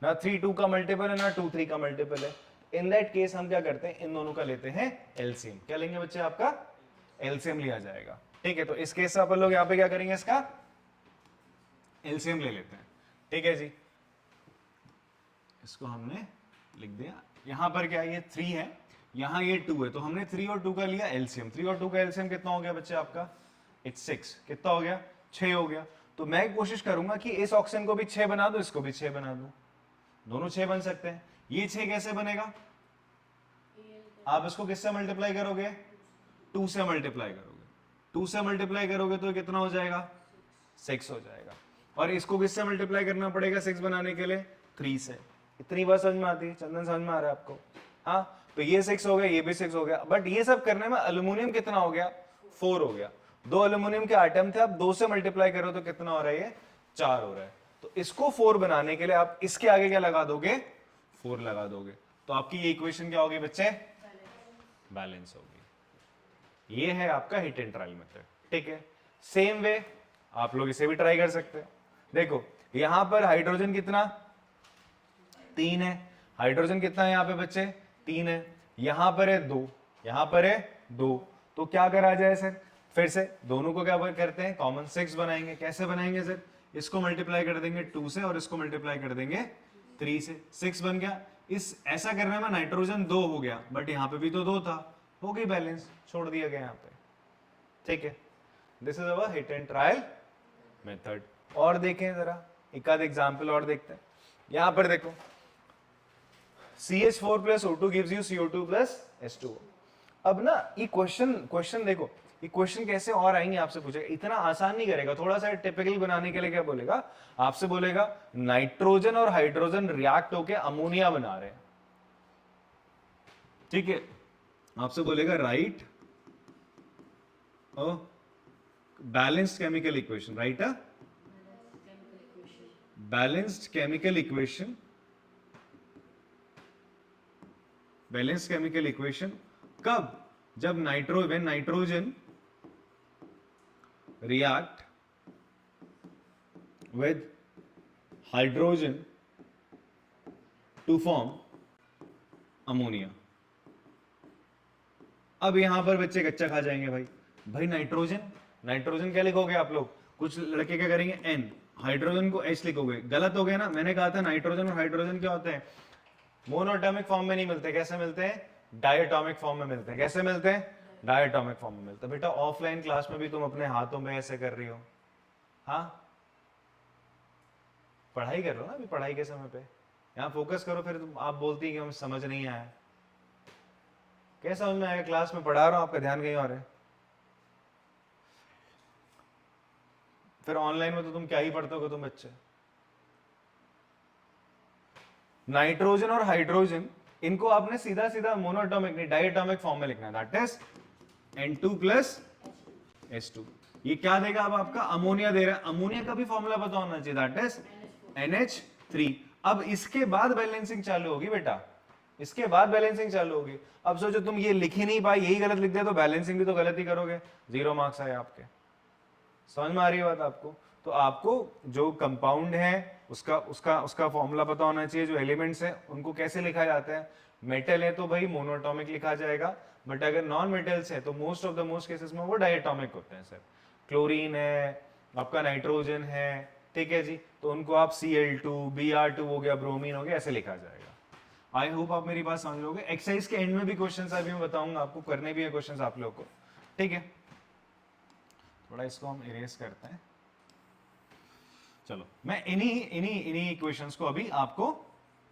ना 3 2 का मल्टीपल है, ना 2 3 का मल्टीपल है, इन दैट केस हम क्या करते हैं, इन दोनों का लेते हैं एलसीएम। क्या लेंगे बच्चे, आपका एलसीएम लिया जाएगा, ठीक है। तो इस केस से अपन लोग यहाँ पे क्या करेंगे, इसका एलसीएम ले लेते हैं, ठीक है जी। इसको हमने लिख दिया, यहां पर क्या है, ये 3 है, यहां ये 2 है, तो हमने 3 और 2 का लिया एलसीएम, 3 और 2 का एलसीएम कितना हो गया बच्चे आपका, इट्स 6, कितना हो गया 6 हो गया। तो मैं कोशिश करूंगा कि इस ऑक्सीजन को भी 6 बना दूं, इसको भी 6 बना दूं, दोनों 6 बन सकते हैं। ये 6 कैसे बनेगा, आप इसको किससे मल्टीप्लाई करोगे, 2 से मल्टीप्लाई करोगे, 2 से मल्टीप्लाई करोगे तो कितना हो जाएगा 6 हो जाएगा, और इसको किससे मल्टीप्लाई करना पड़ेगा 6 बनाने के लिए, 3 से। इतनी बात समझ में आती है, चंदन समझ में आ रहा है आपको, हाँ। तो ये 6 हो गया, ये भी 6 हो गया, बट ये सब करने में एल्यूमिनियम कितना हो गया, 4 हो गया, 2 एल्यूमिनियम के आइटम थे, आप 2 से मल्टीप्लाई करो तो कितना हो रहा है, ये 4 हो रहा है। तो इसको 4 बनाने के लिए आप इसके आगे क्या लगा दोगे, 4 लगा दोगे, तो आपकी ये इक्वेशन क्या होगी बच्चे, बैलेंस होगी। ये है आपका हिट एंड ट्रायल मेथड, ठीक है। सेम वे आप लोग इसे भी ट्राई कर सकते हैं। देखो यहां पर हाइड्रोजन कितना 3 है, हाइड्रोजन कितना है यहाँ पे बच्चे 3 है, यहां पर है 2, यहां पर है 2, तो क्या करा जाए सर, फिर से दोनों को क्या करते हैं, कॉमन 6 बनाएंगे। कैसे बनाएंगे सर, इसको मल्टीप्लाई कर देंगे 2 से और इसको मल्टीप्लाई कर देंगे 3 से, 6 बन गया। इस ऐसा करने में नाइट्रोजन 2 हो गया, बट यहाँ पे भी तो 2 था, हो गई बैलेंस, छोड़ दिया गया यहाँ पे, ठीक है। This is our hit and trial method. और देखें जरा एक आध एग्जाम्पल और देखते हैं। यहां पर देखो CH4 plus O2 gives you CO2 plus H2O। अब ना ये क्वेश्चन देखो, ये क्वेश्चन कैसे और आएंगे आपसे पूछेगा, इतना आसान नहीं करेगा, थोड़ा सा टिपिकल बनाने के लिए क्या बोलेगा आपसे, बोलेगा नाइट्रोजन और हाइड्रोजन रिएक्ट होके अमोनिया बना रहे हैं, ठीक है। आपसे बोलेगा right balanced chemical equation, right a balanced chemical equation, balanced chemical equation कब, जब nitrogen react with hydrogen to form ammonia। अब यहां पर बच्चे कच्चा खा जाएंगे भाई नाइट्रोजन क्या लिखोगे आप लोग, कुछ लड़के क्या करेंगे N, हाइड्रोजन को H लिखोगे, गलत हो गया ना। मैंने कहा था नाइट्रोजन और हाइड्रोजन क्या होते हैं, मोनोएटॉमिक फॉर्म में नहीं मिलते, कैसे मिलते हैं, डायटॉमिक फॉर्म में मिलते हैं। कैसे मिलते हैं, डायटॉमिक फॉर्म में मिलता है। बेटा ऑफलाइन क्लास में भी तुम अपने हाथों में ऐसे कर रही हो, हाँ पढ़ाई कर लो ना अभी, पढ़ाई के समय पे यहाँ फोकस करो, फिर तुम आप बोलती है कि हमें समझ नहीं आया। कैसा समझ में आएगा, क्लास में पढ़ा रहा हूं आपका ध्यान कहीं और है। फिर ऑनलाइन में तो तुम क्या ही पढ़ते हो तुम बच्चे। नाइट्रोजन और हाइड्रोजन इनको आपने सीधा सीधा मोनोएटॉमिक नहीं डायटॉमिक फॉर्म में लिखना है, that is N2 plus H2। ये क्या देगा अब आपका, अमोनिया दे रहा है। अमोनिया का भी फॉर्मूला पता होना चाहिए, दैट इज NH3। अब इसके बाद बैलेंसिंग चालू होगी बेटा, इसके बाद बैलेंसिंग चालू होगी। अब सोचो तुम ये लिख ही नहीं पाए, यही गलत लिख दिया तो बैलेंसिंग भी तो गलत ही करोगे, 0 मार्क्स आए आपके। समझ में आ रही है बात आपको। तो आपको जो कंपाउंड है उसका उसका उसका फॉर्मूला पता होना चाहिए, जो एलिमेंट्स है उनको कैसे लिखा जाता है। मेटल है तो भाई मोनोएटॉमिक लिखा जाएगा, बट अगर नॉन मेटल्स है तो most of the most cases में वो डायटॉमिक होते हैं सर। क्लोरीन है, आपका नाइट्रोजन है, ठीक है जी, तो उनको आप Cl2 Br2 हो गया, ब्रोमीन हो गया, ऐसे लिखा जाएगा। आई होप आप मेरी बात समझ लोगे। एक्सरसाइज के एंड में भी क्वेश्चंस अभी मैं बताऊंगा आपको, करने भी है क्वेश्चंस आप लोगों को, ठीक है। थोड़ा इसको हम इरेज करते हैं। चलो मैं इन्हीं इक्वेशंस को अभी आपको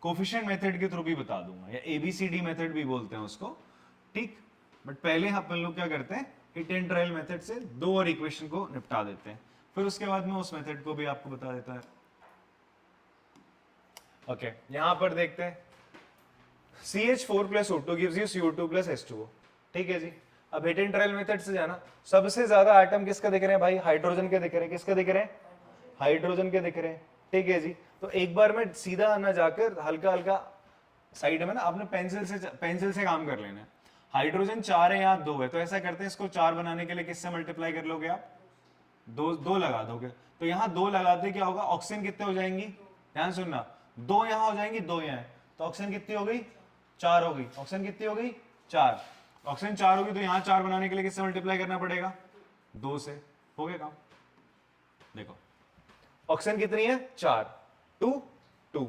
कोफिशिएंट मेथड के थ्रू भी बता दूंगा, या ABCD मेथड भी बोलते हैं उसको, ठीक। बट पहले अपन लोग क्या करते हैं, हिट एंड ट्रायल मेथड से 2 और इक्वेशन को निपटा देते हैं, फिर उसके बाद में उस मेथड को भी आपको बता देता है। ओके यहां पर देखते हैं CH4 plus O2 gives you CO2 plus H2O, ठीक है जी। अब हिट एंड ट्रायल मेथड से जाना, सबसे ज्यादा एटम किसका दिख रहे हैं भाई, हाइड्रोजन के दिख रहे हैं। किसके दिख रहे हैं, हाइड्रोजन के दिख रहे हैं, ठीक है जी। तो एक बार में सीधा ना जाकर हल्का हल्का साइड में ना आपने पेंसिल से काम कर लेना है। हाइड्रोजन 4 है, यहाँ 2 है, तो ऐसा करते हैं इसको 4 बनाने के लिए किससे मल्टीप्लाई कर लोगे आप, 2 लगा दोगे। तो यहाँ 2 लगाते क्या होगा, ऑक्सीजन कितने हो जाएंगी, ध्यान सुनना, 2 यहाँ हो जाएंगी, 2 यहाँ, तो ऑक्सीजन कितनी हो गई, 4 हो गई। ऑक्सीजन कितनी हो गई, 4। ऑक्सीजन 4 होगी तो यहाँ 4 बनाने के लिए किससे मल्टीप्लाई करना पड़ेगा, 2 से। हो गया काम। देखो ऑक्सीजन कितनी है, 4, 2 2,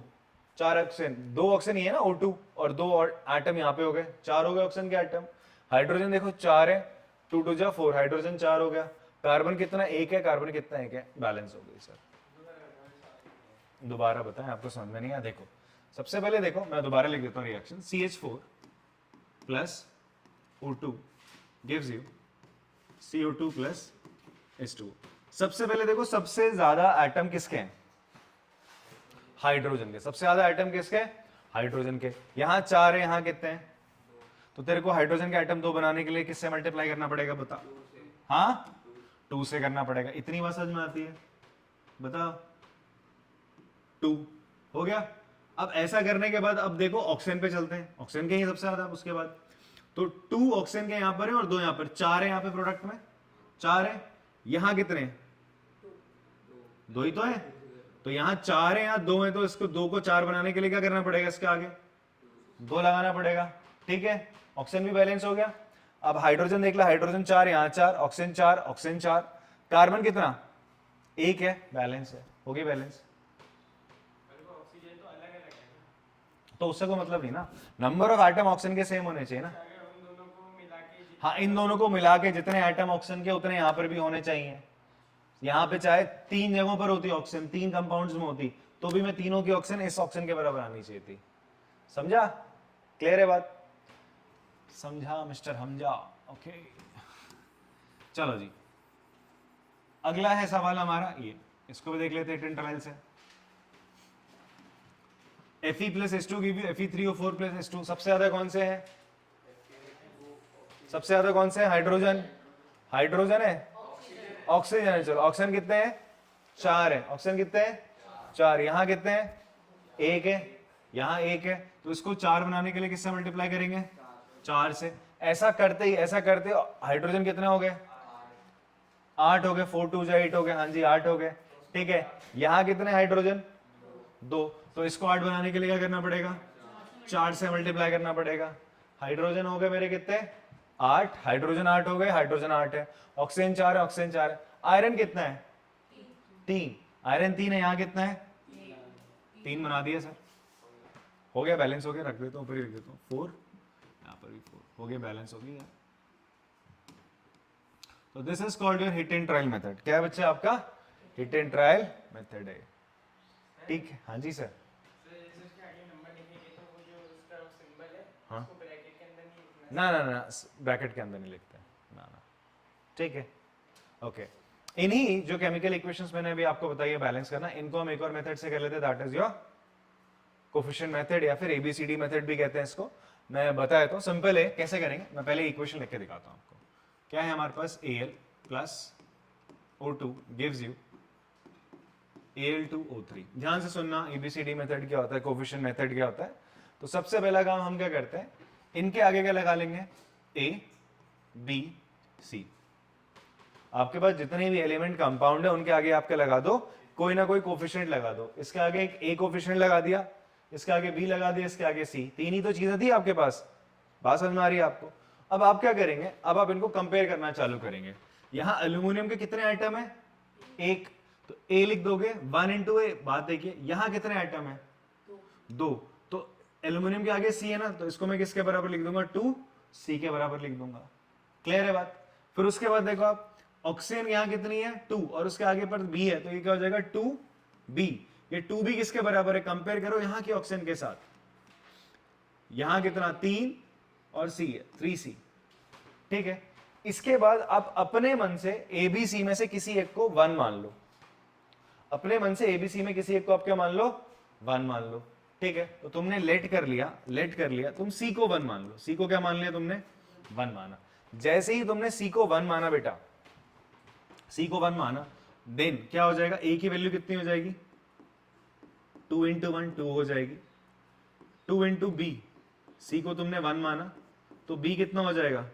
4 ऑक्सीजन, 2 ऑक्सीजन ही है ना O2, और 2 और एटम यहाँ पे हो गए, 4 हो गए ऑक्सीजन के एटम। हाइड्रोजन देखो 4 है, 2 2 जा 4, हाइड्रोजन 4 हो गया। कार्बन कितना, 1 है, कार्बन कितना, 1 है, बैलेंस हो गई सर। दोबारा बताएं, आपको समझ में नहीं आया। देखो सबसे पहले देखो मैं दोबारा लिख देता हूँ reaction, CH4 plus O2 gives you CO2 plus H2O। सबसे पहले देखो सबसे ज्यादा एटम किसके हैं, हाइड्रोजन के। सबसे ज्यादा एटम किसके, हाइड्रोजन के। यहां 4 है, यहां कितने हैं, तो तेरे को हाइड्रोजन के एटम 2 बनाने के लिए किससे मल्टीप्लाई करना पड़ेगा बता, हाँ 2 से करना पड़ेगा। इतनी बात समझ में आती है, बता 2 हो गया। अब ऐसा करने के बाद अब देखो ऑक्सीजन पे चलते हैं, ऑक्सीजन के ही सबसे ज्यादा। उसके बाद तो 2 ऑक्सीजन के यहां पर है और 2 यहां पर, 4 है यहां पे प्रोडक्ट में, 4 है। यहां कितने, 2 ही तो है, तो यहां 4 है, यहां 2 है, तो इसको 2 को 4 बनाने के लिए क्या करना पड़ेगा, इसके आगे 2 लगाना पड़ेगा, ठीक है। ऑक्सीजन भी बैलेंस हो गया। अब हाइड्रोजन देख लो, हाइड्रोजन 4, यहां 4, ऑक्सीजन 4, ऑक्सीजन 4, कार्बन कितना, 1 है, बैलेंस है, हो गई बैलेंस। तो उससे कोई मतलब नहीं ना, नंबर ऑफ एटम ऑक्सीजन के सेम होने चाहिए ना। हाँ, इन दोनों को मिला के जितने एटम ऑक्सीजन के उतने यहाँ पर भी होने चाहिए। यहाँ पे चाहे 3 जगहों पर होती ऑक्सीजन, 3 कंपाउंड्स में होती, तो भी मैं तीनों की ऑक्सीजन इस ऑक्सीजन के बराबर आनी चाहिए थी। समझा? क्लियर है बात? समझा मिस्टर हमजा? ओके, चलो जी, अगला है सवाल हमारा ये, इसको भी देख लेते हैं हिट ट्रायल से। Fe plus H2 give you Fe3O4 plus H2। सबसे ज्यादा कौन से है? सबसे ज्यादा कौन से है? हाइड्रोजन। हाइड्रोजन है, ऑक्सीजन है। चलो, ऑक्सीजन कितने हैं? 4 है। ऑक्सीजन कितने हैं? 4। यहाँ कितने हैं? 1 है। यहाँ 1 है, तो इसको 4 बनाने के लिए किससे मल्टीप्लाई करेंगे? 4 से। ऐसा करते हाइड्रोजन कितने हो गए? 8 हो गए। 4 2 8 हो गए। हाँ जी, 8 हो गए। ठीक है, यहाँ कितने हाइड्रोजन? 2। तो इसको 8 बनाने के लिए क्या करना पड़ेगा? 4 से मल्टीप्लाई करना पड़ेगा। हाइड्रोजन हो गए मेरे कितने? 8। हाइड्रोजन 8 हो गए। हाइड्रोजन 8 है। ऑक्सीजन 4 है। ऑक्सीजन 4 है। आयरन कितना है? 3। आयरन 3 है। यहाँ कितना है? 3 बना दिया सर, हो गया, बैलेंस हो गया। रख देता हूँ, ऊपर ही रख देता हूँ। 4, यहाँ पर भी 4 हो गया, बैलेंस हो गया। तो this is called your hit and trial method. क्या है बच्चे आपका? हिट एंड ट्रायल मेथड है। ठीक है, हाँ जी सर। हाँ, ना ना ना, ब्रैकेट के अंदर नहीं लिखते ना ना। ठीक है, ओके। इन्हीं जो केमिकल इक्वेशंस मैंने अभी आपको बताई है बैलेंस करना, इनको हम एक और मेथड से कर लेते हैं, that is your coefficient method या फिर एबीसीडी मेथड भी कहते हैं इसको। मैं बताया तो सिंपल है, कैसे करेंगे मैं पहले इक्वेशन लिख के दिखाता हूं आपको। क्या है हमारे पास? Al plus O2 gives you Al2O3। ध्यान से सुनना, एबीसीडी मेथड क्या होता है, कोफिशिएंट मेथड क्या होता है। तो सबसे पहला काम हम क्या करते हैं, इनके आगे क्या लगा लेंगे? A B C। आपके पास जितने भी एलिमेंट कंपाउंड है उनके आगे आपके लगा दो कोई ना कोई कोफिशिएंट लगा दो। इसके आगे एक A कोफिशिएंट लगा दिया, इसके आगे B लगा दिया, इसके आगे C। 3 ही तो चीजें थी आपके पास। बात समझ में आ रही है आपको? अब आप क्या करेंगे, अब आप इनको कंपेयर करना चालू करेंगे। यहां एल्यूमिनियम के कितने आइटम है? 1, तो A लिख दोगे 1 इंटू ए। बात देखिए, यहां कितने आइटम है? 2। तो एल्यूमिनियम के आगे C है ना, तो इसको मैं किसके बराबर लिख दूंगा? 2C के बराबर लिख दूंगा। क्लियर है बात? फिर उसके बाद देखो आप, ऑक्सीजन यहां कितनी है? 2, और उसके आगे पर B है, तो ये क्या हो जाएगा? 2B। ये 2B किसके बराबर है? कंपेयर करो यहां के ऑक्सीजन के साथ। यहां कितना? 3 और C है 3C। ठीक है, इसके बाद आप अपने मन से ABC में से किसी एक को 1 मान लो। अपने मन से ABC में किसी एक को आप क्या मान लो? 1 मान लो। ठीक है, तो तुमने लेट कर लिया, तुम C को 1 मान लो। C को क्या मान लिया तुमने? 1 माना। जैसे ही तुमने C को 1 माना बेटा, C को 1 माना, देन क्या हो जाएगा? A की वैल्यू कितनी हो जाएगी? 2 इंटू 1 2 हो जाएगी। 2 इंटू B, C को तुमने 1 माना, तो B कितना हो जाएगा?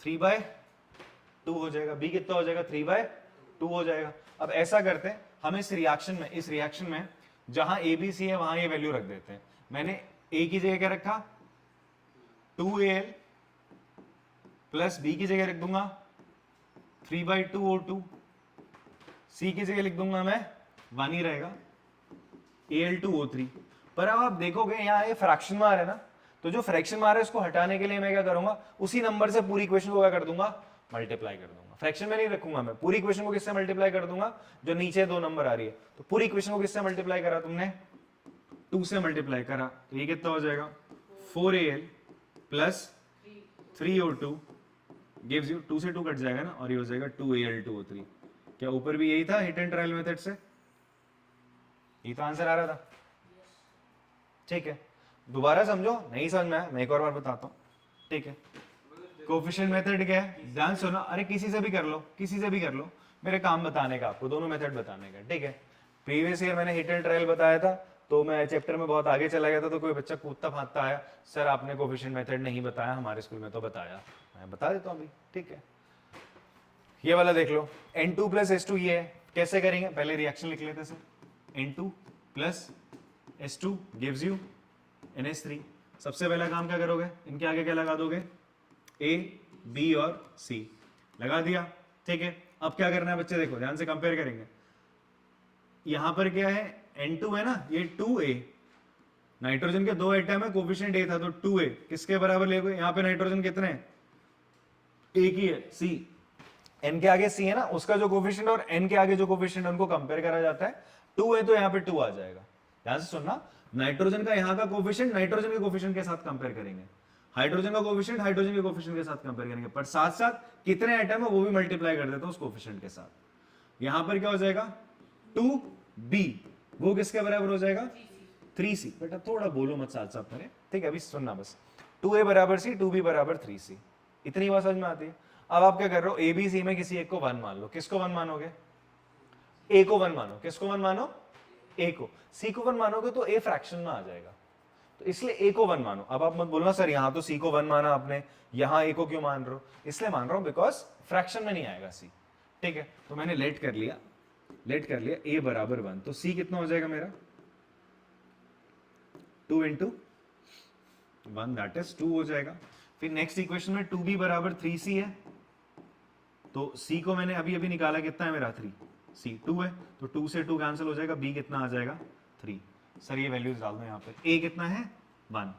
3/2 हो जाएगा। B कितना हो जाएगा? 3/2 हो जाएगा। अब ऐसा करते हैं, हम इस रिएक्शन में जहां ABC है वहां ये वैल्यू रख देते हैं। मैंने A की जगह क्या रखा? 2Al प्लस B की जगह रख दूंगा 3/2O2। C की जगह लिख दूंगा मैं 1 ही रहेगा, Al2O3। पर अब आप देखोगे यहाँ ये फ्रैक्शन में आ रहा है ना, तो जो फ्रैक्शन में आ रहा है उसको हटाने के लिए मैं क्या करूंगा? उसी नंबर से पूरी इक्वेशन को क्या कर दूंगा? मल्टीप्लाई कर दूंगा। फ्रैक्शन में नहीं रखूंगा मैं, पूरी इक्वेशन को किससे मल्टीप्लाई कर दूंगा? जो नीचे 2 नंबर आ रही है, तो पूरी इक्वेशन को किससे मल्टीप्लाई करा तुमने? 2 से मल्टीप्लाई करा, तो ये कितना हो जाएगा? 4Al plus 3O2 gives you, 2 से 2 कट जाएगा ना, और ये हो जाएगा 2Al2O3। क्या ऊपर भी यही था हिट एंड ट्रायल मेथड से? ये तो आंसर आ रहा था। ठीक है, दोबारा समझो, नहीं समझ में आया मैं एक और बार बताता हूँ। ठीक है, कोफिशिएंट मेथड क्या है? ध्यान सुनो, अरे किसी से भी कर लो, मेरे काम बताने का, आपको दोनों मेथड बताने का। ठीक है, प्रीवियस ईयर मैंने हिट एंड ट्रायल बताया था, तो मैं चैप्टर में बहुत आगे चला गया था, तो कोई बच्चा कूदता फांदता आया, सर आपने कोफिशिएंट मेथड नहीं बताया, हमारे स्कूल में तो बताया। मैं बता देता हूँ अभी। ठीक है, ये वाला देख लो, N2 प्लस H2 ये है। कैसे करेंगे? पहले रिएक्शन लिख लेते हैं। N2 plus H2 gives you NH3। सबसे पहला काम क्या करोगे? इनके आगे क्या लगा दोगे? A, B और C लगा दिया। ठीक है, अब क्या करना है बच्चे? देखो ध्यान से, कंपेयर करेंगे। यहां पर क्या है? N2 है ना, ये 2A नाइट्रोजन के 2 एटम है, कोफिशिएंट ए था तो 2a, किसके बराबर ले गए? यहाँ पे नाइट्रोजन कितने हैं? एक ही है, C। n के आगे C है ना, उसका जो कोफिशिएंट और n के आगे जो कोफिशिएंट उनको कंपेयर करा जाता है। 2 है तो यहाँ पे 2 आ जाएगा। ध्यान से सुनना, नाइट्रोजन का यहाँ का कोफिशिएंट नाइट्रोजन के कोफिशिएंट के साथ कंपेयर करेंगे, हाइड्रोजन का कोफिशिएंट हाइड्रोजन के कोफिशिएंट के साथ कंपेयर करेंगे, पर साथ साथ कितने एटम है वो भी मल्टीप्लाई कर देते हैं उस कोफिशिएंट के साथ। यहां पर क्या हो जाएगा? 2b, वो किसके बराबर हो जाएगा? 3c। बेटा थोड़ा बोलो मत, साथ साथ मेरे, ठीक है? अभी सुनना बस, 2a बराबर c, 2b बराबर 3c, इतनी बात समझ में आती है। अब आप क्या कर रहे हो? ए बी सी में किसी एक को 1 मान लो। किसको 1 मानोगे? ए को 1 मानो। किसको 1 मानो? ए को। सी को 1 मानोगे तो ए फ्रैक्शन में आ जाएगा, तो इसलिए ए को 1 मानो। अब आप मत बोलना सर यहां तो सी को 1 माना आपने, यहां ए को क्यों मान रहे हो? इसलिए मान रहा हूं बिकॉज फ्रैक्शन में नहीं आएगा सी, ठीक है? तो मैंने लेट कर लिया ए बराबर 1, तो सी कितना हो जाएगा मेरा? 2 इंटू 1 दैट इज 2 हो जाएगा। फिर नेक्स्ट इक्वेशन में 2b बराबर 3c है, तो c को मैंने अभी अभी निकाला, कितना है मेरा? 3, c 2 है तो 2 से 2 कैंसिल हो जाएगा, b कितना आ जाएगा? 3। सर ये वैल्यूज डाल दो यहाँ पे, a कितना है? 1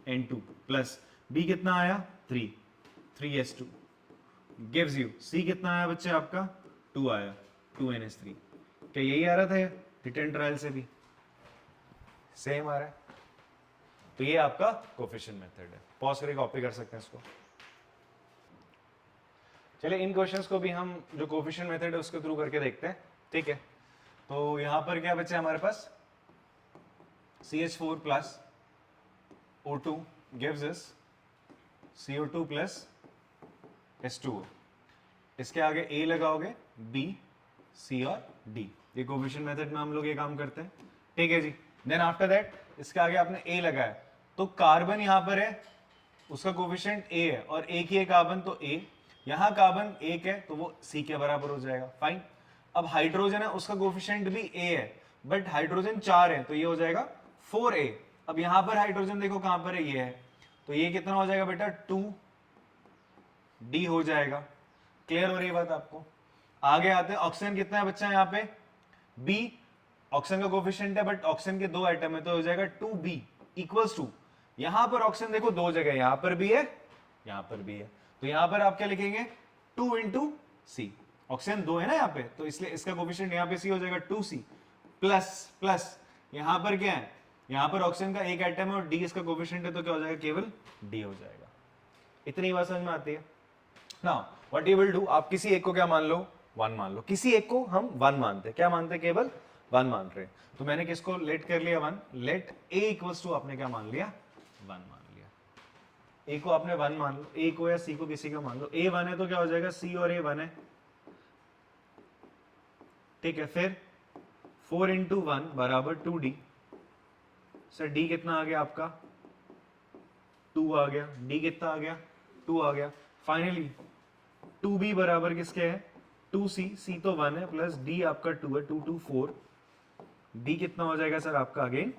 n2 प्लस b कितना आया? 3, 3s2 गिव्स यू c कितना आया बच्चे आपका? 2 आया, 2ns3। क्या यही आ रहा था रिटर्न ट्रायल से भी? सेम आ रहा है। तो ये आपका कोफिशिएंट मेथड है। पॉज करके कॉपी कर सकते हैं इसको। चलिए इन क्वेश्चंस को भी हम जो कोफिशिएंट मेथड है उसके थ्रू करके देखते हैं, ठीक है? तो यहां पर क्या बचे हमारे पास? CH4 plus O2 gives us CO2 plus H2O। इसके आगे A लगाओगे, B, C और D। ये कोफिशिएंट मेथड में हम लोग ये काम करते हैं, ठीक है जी? देन आफ्टर दैट इसके आगे आपने A लगाया, तो कार्बन यहां पर है, उसका कोफिशिएंट A है और एक ही है कार्बन, तो A। यहां कार्बन एक है तो वो C के बराबर हो जाएगा, फाइन। अब हाइड्रोजन है, उसका कोफिशिएंट भी A है, बट हाइड्रोजन 4 है तो ये हो जाएगा 4a। अब यहां पर हाइड्रोजन देखो कहां पर है? ये है, तो ये कितना हो जाएगा बेटा? 2d हो जाएगा। क्लियर हो रही बात आपको? आगे आते हैं, ऑक्सीजन कितना है बच्चा यहाँ पे? b, ऑक्सीजन का कोफिशिएंट है बट ऑक्सीजन के 2 एटम है तो हो जाएगा 2b इक्वल्स टू, यहां पर ऑक्सीजन देखो 2 जगह, यहां पर भी है, यहां पर भी है, तो यहां पर आप क्या लिखेंगे? 2 इंटू सी। ऑक्सीजन 2 है ना यहाँ पे, तो इसलिए इसका कोफिशिएंट यहाँ पे सी हो जाएगा 2c प्लस प्लस यहां पर क्या है? यहां पर ऑक्सीजन का एक एटम है और डी इसका कोफिशिएंट है तो क्या हो जाएगा? केवल डी हो जाएगा। इतनी बात समझ में आती है? Now what you will do, आप किसी एक को क्या मान लो? 1 मान लो। किसी एक को हम 1 मानते हैं, क्या मानते हैं? केवल 1 मान रहे हैं। तो मैंने किसको लेट कर लिया? 1। लेट a इक्वल्स टू आपने क्या मान लिया? 1 मान लिया। a को आपने 1 मान लो, a को या c को किसी का मान लो। a 1 है तो क्या हो जाएगा? c और a 1 है, ठीक है? फिर 4 इंटू 1 बराबर 2d। सर d कितना आ गया आपका? 2 आ गया। d कितना आ गया? 2 आ गया। फाइनली 2b बराबर किसके है? 2c। c तो 1 है प्लस d आपका 2 है, 2 2 4। d कितना हो जाएगा सर आपका? अगेन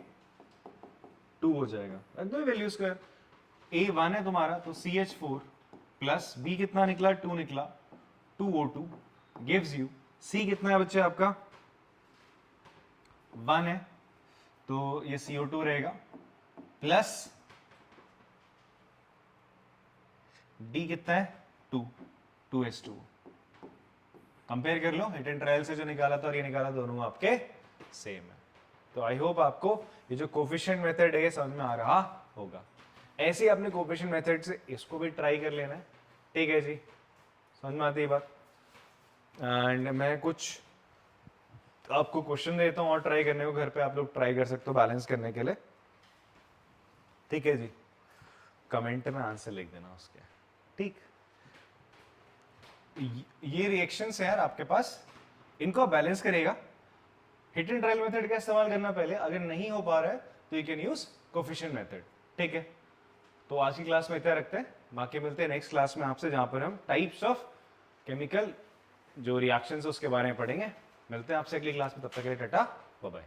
2 हो जाएगा। रख दो वैल्यू स्क्वायर। a 1 है तुम्हारा तो CH4 प्लस b कितना निकला? 2 निकला, 2O2 गिव्स यू c कितना है बच्चे आपका? 1 है तो ये CO2 रहेगा प्लस D कितना है? 2, 2s2। कंपेयर कर लो, हिट एंड ट्रायल से जो निकाला था और ये निकाला, दोनों आपके सेम है। तो आई होप आपको ये जो कोफिशिएंट मेथड है समझ में आ रहा होगा। ऐसे ही अपने कोफिशिएंट मेथड से इसको भी ट्राई कर लेना है, ठीक है जी? समझ में आती है बात? एंड मैं कुछ आपको क्वेश्चन देता हूं और ट्राई करने को, घर पे आप लोग ट्राई कर सकते हो बैलेंस करने के लिए, ठीक है जी? कमेंट में आंसर लिख देना उसके, ठीक? ये रिएक्शंस है यार आपके पास, इनको आप बैलेंस करेगा। हिट एंड ट्रायल मेथड का इस्तेमाल करना पहले, अगर नहीं हो पा रहा है तो you can use coefficient method, ठीक है? तो आज की क्लास में इतना रखते हैं, बाकी मिलते हैं नेक्स्ट क्लास में आपसे, जहां पर हम टाइप्स ऑफ केमिकल जो रिएक्शंस है उसके बारे में पढ़ेंगे। मिलते हैं आपसे अगली क्लास में, तब तक के लिए टाटा बाय बाय।